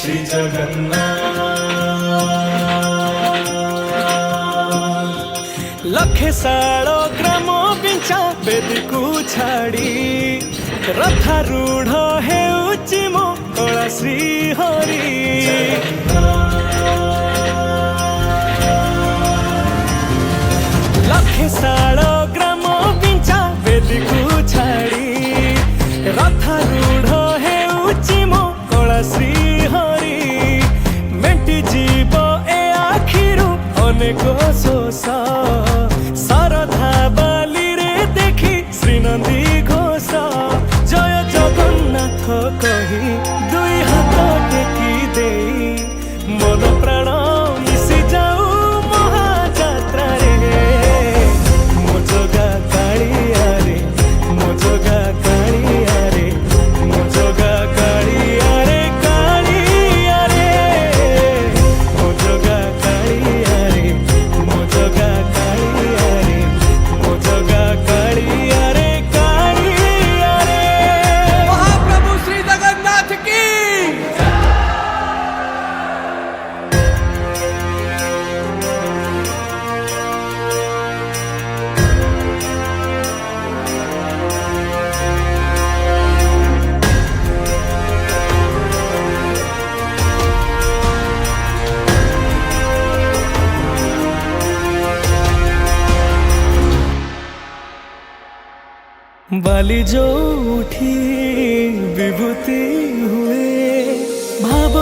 श्री जगन्नाथ। लखे सालो ग्राम बिंचा बेदी को छाड़ी रथारूढ़ हेउची मो कला श्री हरि। लखे सालो ग्राम बिंचा बेदी को छाड़ी रथारूढ़ हेउची मो कला श्री हरि। मेंटी जीव ए आखिरु अनेक शोष सरधा बाली रे देखी श्रीनंदी घोष। जय जगन्नाथ कही दुई हाथ टेकी दे मन प्राण मिशि जाऊ महाजात्रा रे। मो जगा कालिया रे मो जगा कालिया रे मो जगा कालिया रे कालिया रे मो जगा कालिया रे मो जगा कालिया रे मो जगा कालिया रे कालिया रे। महाप्रभु श्री जगन्नाथ की। बाली जो उठी विभूति हुए भाव